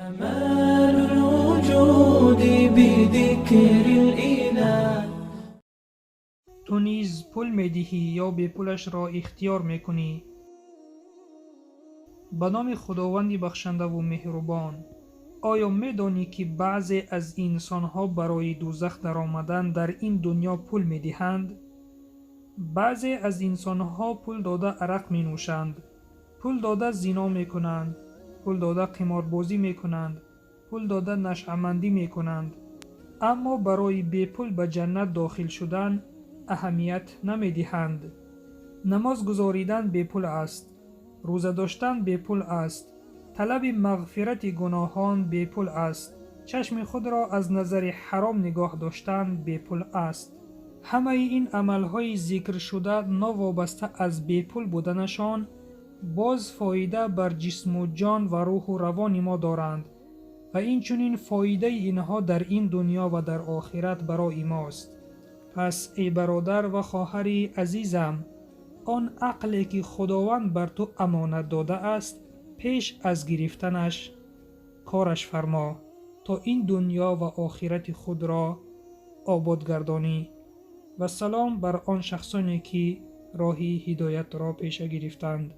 كمال الوجود بذكر الإله. تو نیز پول میدهی یا بی پولش را اختیار میکنی. به نام خداوند بخشنده و مهربان. آیا میدانی که بعضی از انسانها برای دوزخ در آمدن در این دنیا پول میدهند؟ بعضی از انسانها پول داده عرق می نوشند، پول داده زنا می کنند، پول داده قماربازی می کنند، پول داده نشعمندی می کنند، اما برای بی پول به جنت داخل شدن اهمیت نمی دهند. نماز گزاریدن بی پول است، روزه داشتن بی پول است، طلب مغفرت گناهان بی پول است، چشم خود را از نظر حرام نگاه داشتن بی پول است. همه این عملهای ذکر شده ناوابسته از بی پول بودنشان باز فایده بر جسم و جان و روح و روان ما دارند و این چنین فایده اینها در این دنیا و در آخرت برای ماست. پس ای برادر و خواهر عزیزم، آن عقلی که خداوند بر تو امانت داده است پیش از گرفتنش کارش فرما تا این دنیا و آخرت خود را آباد گردانی. و سلام بر آن شخصانی که راهی هدایت را پیش گرفتند.